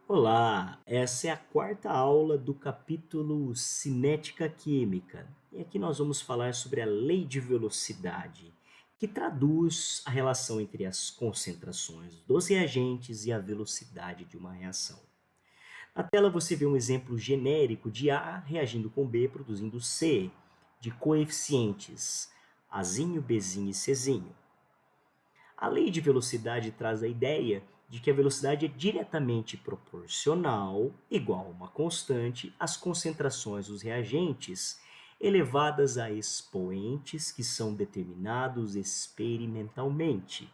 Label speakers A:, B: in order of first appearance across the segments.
A: Olá, essa é a quarta aula do capítulo Cinética Química. E aqui nós vamos falar sobre a lei de velocidade, que traduz a relação entre as concentrações dos reagentes e a velocidade de uma reação. Na tela você vê um exemplo genérico de A reagindo com B, produzindo C, de coeficientes Azinho, Bzinho e Czinho. A lei de velocidade traz a ideia de que a velocidade é diretamente proporcional, igual a uma constante, às concentrações dos reagentes elevadas a expoentes que são determinados experimentalmente.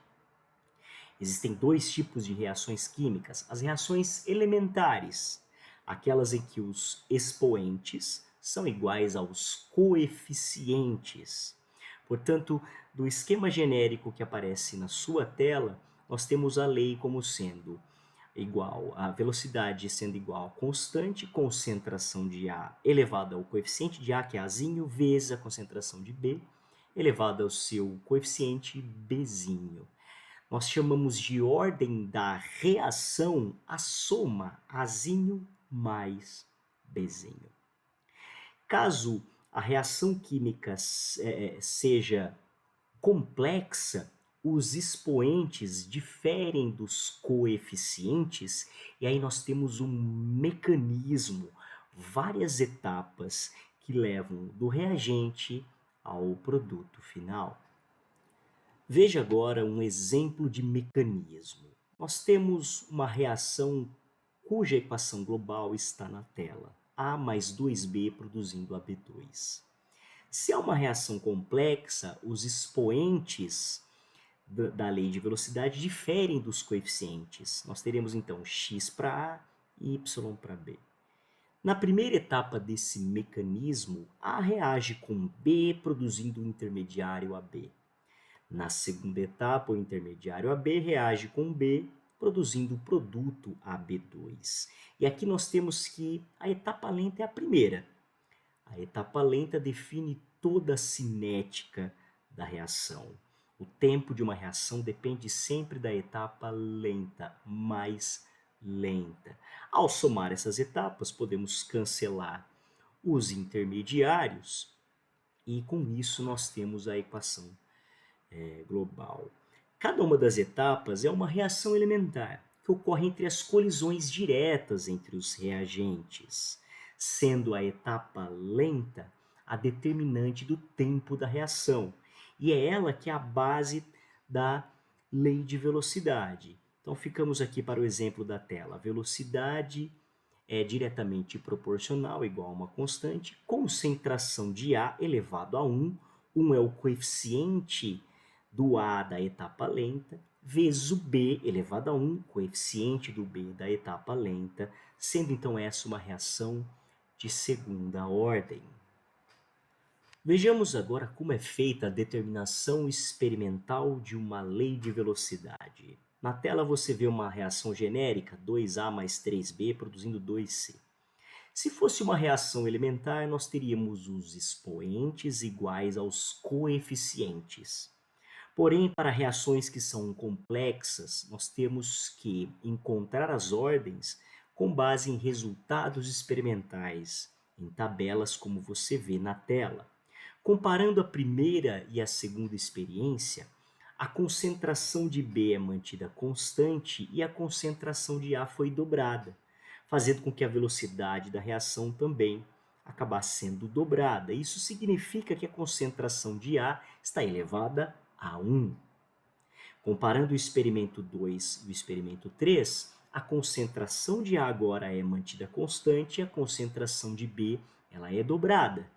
A: Existem dois tipos de reações químicas: as reações elementares, aquelas em que os expoentes são iguais aos coeficientes. Portanto, do esquema genérico que aparece na sua tela, nós temos a lei como sendo igual, a velocidade sendo igual a constante concentração de A elevado ao coeficiente de A, que é Azinho, vezes a concentração de B, elevado ao seu coeficiente Bzinho. Nós chamamos de ordem da reação a soma Azinho mais Bzinho. Caso a reação química seja complexa, os expoentes diferem dos coeficientes e aí nós temos um mecanismo, várias etapas que levam do reagente ao produto final. Veja agora um exemplo de mecanismo. Nós temos uma reação cuja equação global está na tela. A mais 2B produzindo AB2. Se é uma reação complexa, os expoentes da lei de velocidade diferem dos coeficientes. Nós teremos então x para A e y para B. Na primeira etapa desse mecanismo, A reage com B produzindo o intermediário AB. Na segunda etapa, o intermediário AB reage com B, produzindo o produto AB2. E aqui nós temos que a etapa lenta é a primeira. A etapa lenta define toda a cinética da reação. O tempo de uma reação depende sempre da etapa lenta, mais lenta. Ao somar essas etapas, podemos cancelar os intermediários e com isso nós temos a equação global. Cada uma das etapas é uma reação elementar que ocorre entre as colisões diretas entre os reagentes, sendo a etapa lenta a determinante do tempo da reação. E é ela que é a base da lei de velocidade. Então ficamos aqui para o exemplo da tela. A velocidade é diretamente proporcional, igual a uma constante, concentração de A elevado a 1. 1 é o coeficiente do A da etapa lenta, vezes o B elevado a 1, coeficiente do B da etapa lenta, sendo então essa uma reação de segunda ordem. Vejamos agora como é feita a determinação experimental de uma lei de velocidade. Na tela você vê uma reação genérica, 2A mais 3B produzindo 2C. Se fosse uma reação elementar, nós teríamos os expoentes iguais aos coeficientes. Porém, para reações que são complexas, nós temos que encontrar as ordens com base em resultados experimentais, em tabelas como você vê na tela. Comparando a primeira e a segunda experiência, a concentração de B é mantida constante e a concentração de A foi dobrada, fazendo com que a velocidade da reação também acabasse sendo dobrada. Isso significa que a concentração de A está elevada a 1. Comparando o experimento 2 e o experimento 3, a concentração de A agora é mantida constante e a concentração de B ela é dobrada,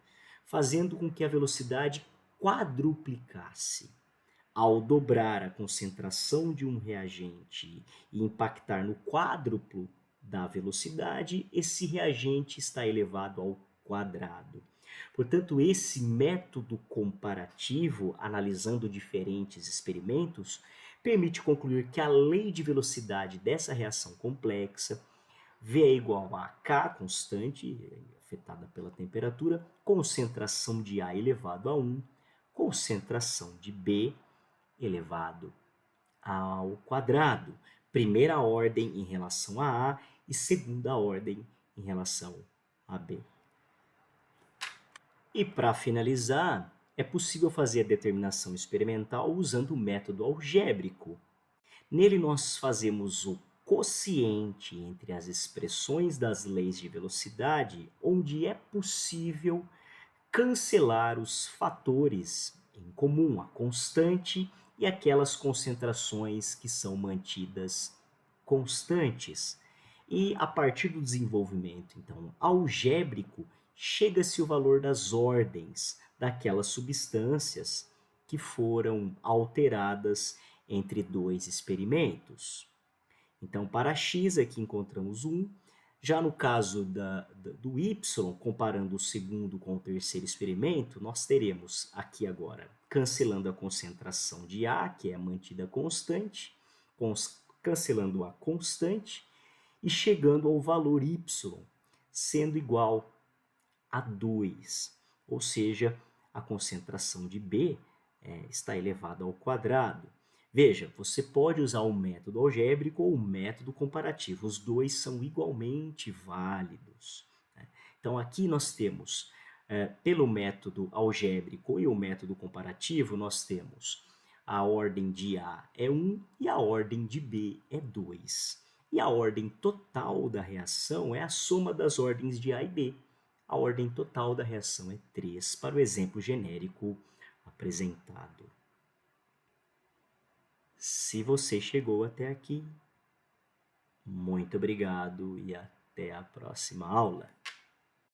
A: fazendo com que a velocidade quadruplicasse. Ao dobrar a concentração de um reagente e impactar no quádruplo da velocidade, esse reagente está elevado ao quadrado. Portanto, esse método comparativo, analisando diferentes experimentos, permite concluir que a lei de velocidade dessa reação complexa, V é igual a K, constante, afetada pela temperatura, concentração de A elevado a 1, concentração de B elevado ao quadrado. primeira ordem em relação a A e segunda ordem em relação a B. E para finalizar, é possível fazer a determinação experimental usando o método algébrico. Nele nós fazemos o quociente entre as expressões das leis de velocidade, onde é possível cancelar os fatores em comum, a constante e aquelas concentrações que são mantidas constantes. E a partir do desenvolvimento, então, algébrico, chega-se o valor das ordens daquelas substâncias que foram alteradas entre dois experimentos. Então, para x aqui encontramos 1. Já no caso do y, comparando o segundo com o terceiro experimento, nós teremos aqui agora, cancelando a concentração de A, que é mantida constante, cancelando a constante, e chegando ao valor y, sendo igual a 2. Ou seja, a concentração de B está elevada ao quadrado. Veja, você pode usar o método algébrico ou o método comparativo. Os dois são igualmente válidos. Então, aqui nós temos, pelo método algébrico e o método comparativo, nós temos a ordem de A é 1 e a ordem de B é 2. E a ordem total da reação é a soma das ordens de A e B. A ordem total da reação é 3, para o exemplo genérico apresentado. Se você chegou até aqui, muito obrigado e até a próxima aula.